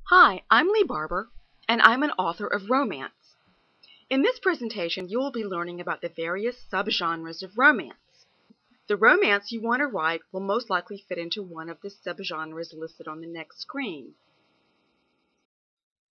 Hi, I'm Leigh Barbour, and I'm an author of romance. In this presentation, you will be learning about the various subgenres of romance. The romance you want to write will most likely fit into one of the subgenres listed on the next screen.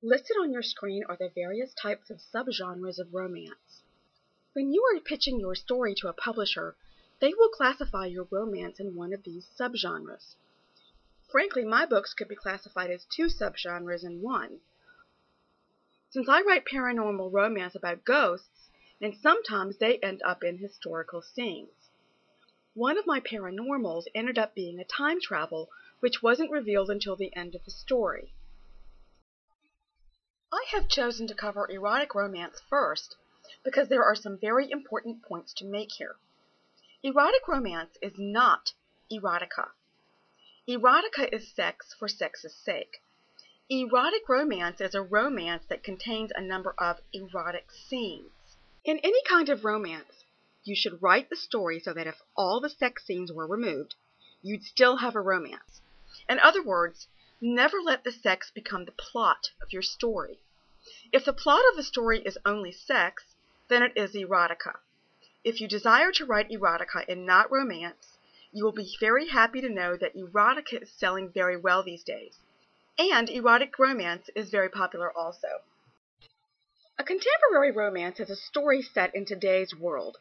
Listed on your screen are the various types of subgenres of romance. When you are pitching your story to a publisher, they will classify your romance in one of these subgenres. Frankly, my books could be classified as two subgenres in one. Since I write paranormal romance about ghosts, and sometimes they end up in historical scenes. One of my paranormals ended up being a time travel, which wasn't revealed until the end of the story. I have chosen to cover erotic romance first because there are some very important points to make here. Erotic romance is not erotica. Erotica is sex for sex's sake. Erotic romance is a romance that contains a number of erotic scenes. In any kind of romance, you should write the story so that if all the sex scenes were removed, you'd still have a romance. In other words, never let the sex become the plot of your story. If the plot of the story is only sex, then it is erotica. If you desire to write erotica and not romance, you will be very happy to know that erotica is selling very well these days. And erotic romance is very popular also. A contemporary romance is a story set in today's world.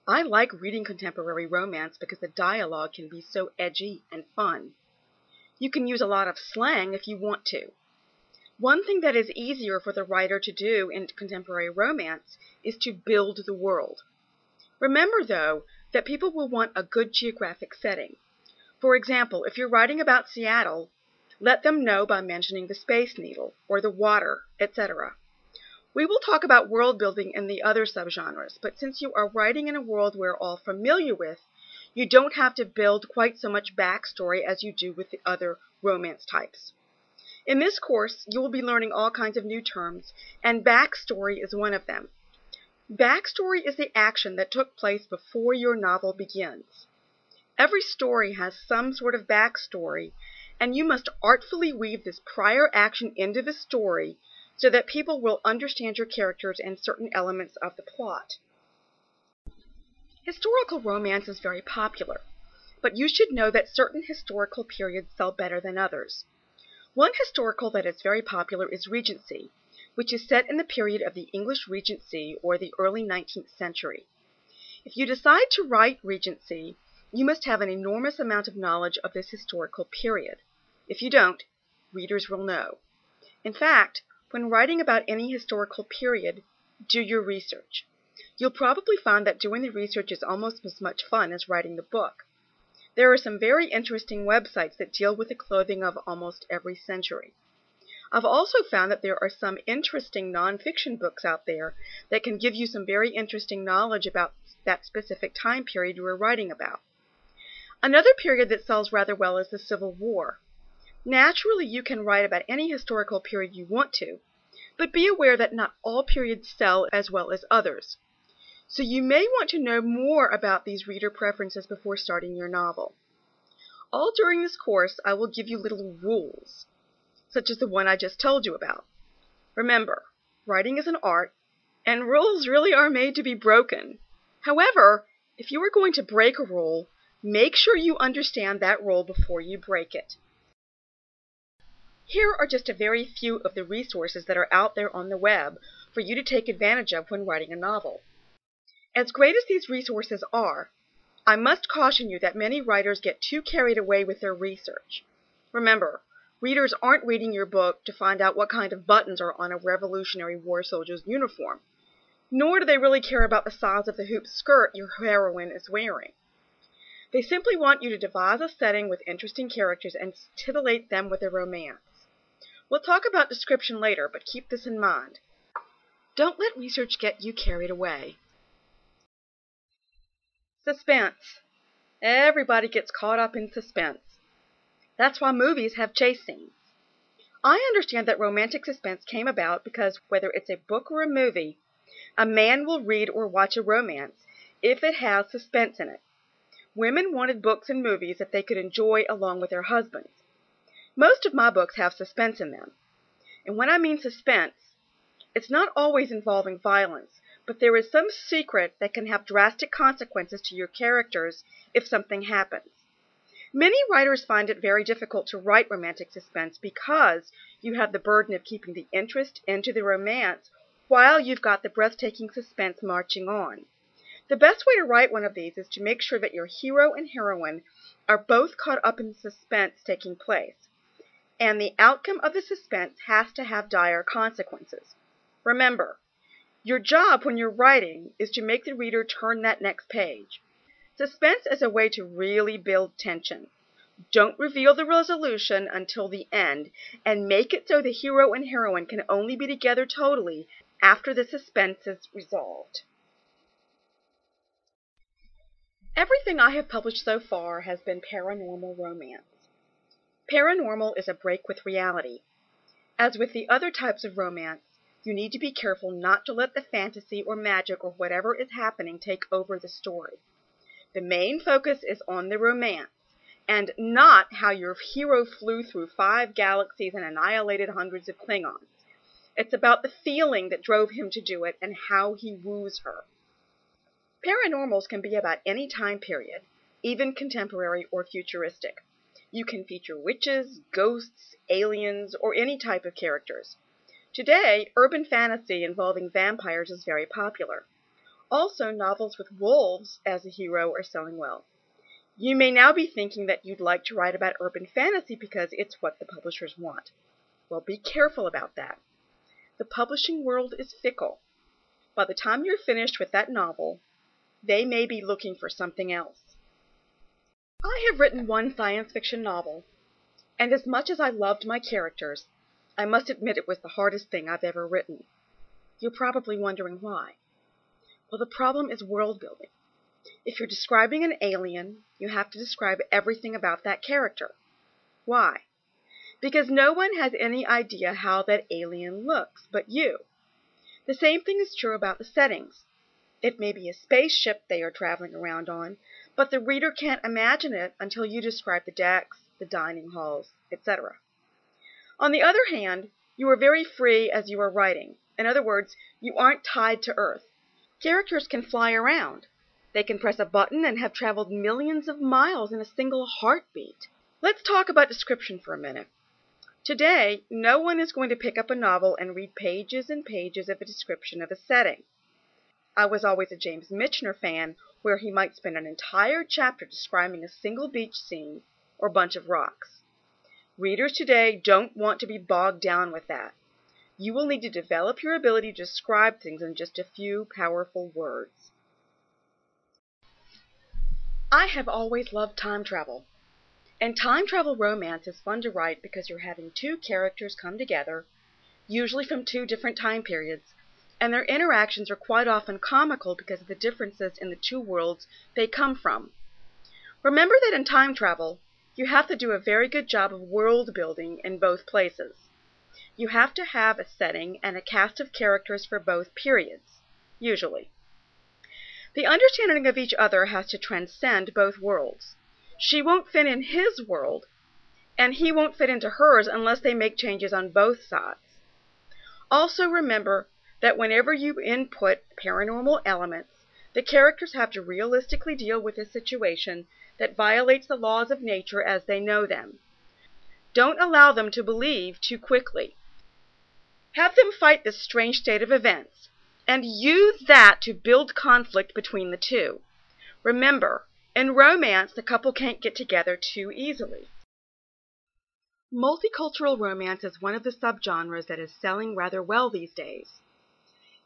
I like reading contemporary romance because the dialogue can be so edgy and fun. You can use a lot of slang if you want to. One thing that is easier for the writer to do in contemporary romance is to build the world. Remember, though, that people will want a good geographic setting. For example, if you're writing about Seattle, let them know by mentioning the Space Needle, or the water, etc. We will talk about world building in the other subgenres, but since you are writing in a world we're all familiar with, you don't have to build quite so much backstory as you do with the other romance types. In this course, you will be learning all kinds of new terms, and backstory is one of them. Backstory is the action that took place before your novel begins. Every story has some sort of backstory, and you must artfully weave this prior action into the story so that people will understand your characters and certain elements of the plot. Historical romance is very popular, but you should know that certain historical periods sell better than others. One historical that is very popular is Regency, which is set in the period of the English Regency or the early 19th century. If you decide to write Regency, you must have an enormous amount of knowledge of this historical period. If you don't, readers will know. In fact, when writing about any historical period, do your research. You'll probably find that doing the research is almost as much fun as writing the book. There are some very interesting websites that deal with the clothing of almost every century. I've also found that there are some interesting nonfiction books out there that can give you some very interesting knowledge about that specific time period you are writing about. Another period that sells rather well is the Civil War. Naturally, you can write about any historical period you want to, but be aware that not all periods sell as well as others. So you may want to know more about these reader preferences before starting your novel. All during this course, I will give you little rules, such as the one I just told you about. Remember, writing is an art, and rules really are made to be broken. However, if you are going to break a rule, make sure you understand that rule before you break it. Here are just a very few of the resources that are out there on the web for you to take advantage of when writing a novel. As great as these resources are, I must caution you that many writers get too carried away with their research. Remember, readers aren't reading your book to find out what kind of buttons are on a Revolutionary War soldier's uniform, nor do they really care about the size of the hoop skirt your heroine is wearing. They simply want you to devise a setting with interesting characters and titillate them with a romance. We'll talk about description later, but keep this in mind. Don't let research get you carried away. Suspense. Everybody gets caught up in suspense. That's why movies have chase scenes. I understand that romantic suspense came about because whether it's a book or a movie, a man will read or watch a romance if it has suspense in it. Women wanted books and movies that they could enjoy along with their husbands. Most of my books have suspense in them. And when I mean suspense, it's not always involving violence, but there is some secret that can have drastic consequences to your characters if something happens. Many writers find it very difficult to write romantic suspense because you have the burden of keeping the interest into the romance while you've got the breathtaking suspense marching on. The best way to write one of these is to make sure that your hero and heroine are both caught up in the suspense taking place, and the outcome of the suspense has to have dire consequences. Remember, your job when you're writing is to make the reader turn that next page. Suspense is a way to really build tension. Don't reveal the resolution until the end, and make it so the hero and heroine can only be together totally after the suspense is resolved. Everything I have published so far has been paranormal romance. Paranormal is a break with reality. As with the other types of romance, you need to be careful not to let the fantasy or magic or whatever is happening take over the story. The main focus is on the romance, and not how your hero flew through 5 galaxies and annihilated hundreds of Klingons. It's about the feeling that drove him to do it and how he woos her. Paranormals can be about any time period, even contemporary or futuristic. You can feature witches, ghosts, aliens, or any type of characters. Today, urban fantasy involving vampires is very popular. Also, novels with wolves as a hero are selling well. You may now be thinking that you'd like to write about urban fantasy because it's what the publishers want. Well, be careful about that. The publishing world is fickle. By the time you're finished with that novel, they may be looking for something else. I have written one science fiction novel, and as much as I loved my characters, I must admit it was the hardest thing I've ever written. You're probably wondering why. Well, the problem is world building. If you're describing an alien, you have to describe everything about that character. Why? Because no one has any idea how that alien looks but you. The same thing is true about the settings. It may be a spaceship they are traveling around on, but the reader can't imagine it until you describe the decks, the dining halls, etc. On the other hand, you are very free as you are writing. In other words, you aren't tied to Earth. Characters can fly around. They can press a button and have traveled millions of miles in a single heartbeat. Let's talk about description for a minute. Today, no one is going to pick up a novel and read pages and pages of a description of a setting. I was always a James Michener fan, where he might spend an entire chapter describing a single beach scene or bunch of rocks. Readers today don't want to be bogged down with that. You will need to develop your ability to describe things in just a few powerful words. I have always loved time travel. And time travel romance is fun to write because you're having 2 characters come together, usually from 2 different time periods, and their interactions are quite often comical because of the differences in the 2 worlds they come from. Remember that in time travel, you have to do a very good job of world building in both places. You have to have a setting and a cast of characters for both periods, usually. The understanding of each other has to transcend both worlds. She won't fit in his world, and he won't fit into hers unless they make changes on both sides. Also remember that whenever you input paranormal elements, the characters have to realistically deal with a situation that violates the laws of nature as they know them. Don't allow them to believe too quickly. Have them fight this strange state of events, and use that to build conflict between the 2. Remember, in romance, the couple can't get together too easily. Multicultural romance is one of the subgenres that is selling rather well these days.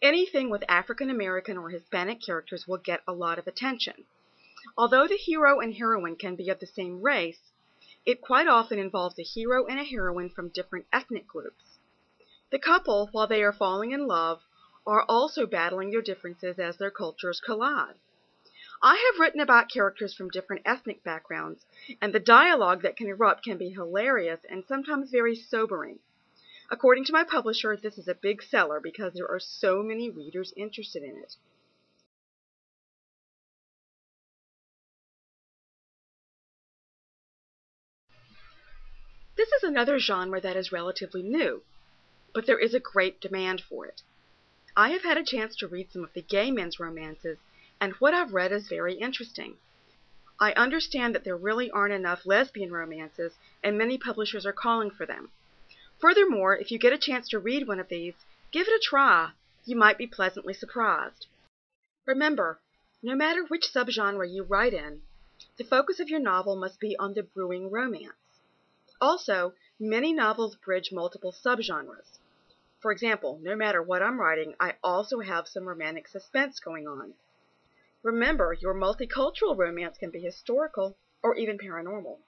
Anything with African American or Hispanic characters will get a lot of attention. Although the hero and heroine can be of the same race, it quite often involves a hero and a heroine from different ethnic groups. The couple, while they are falling in love, are also battling their differences as their cultures collide. I have written about characters from different ethnic backgrounds, and the dialogue that can erupt can be hilarious and sometimes very sobering. According to my publisher, this is a big seller because there are so many readers interested in it. This is another genre that is relatively new. but there is a great demand for it. I have had a chance to read some of the gay men's romances, and what I've read is very interesting. I understand that there really aren't enough lesbian romances, and many publishers are calling for them. Furthermore, if you get a chance to read one of these, give it a try. You might be pleasantly surprised. Remember, no matter which subgenre you write in, the focus of your novel must be on the brewing romance. Also, many novels bridge multiple subgenres. For example, no matter what I'm writing, I also have some romantic suspense going on. Remember, your multicultural romance can be historical or even paranormal.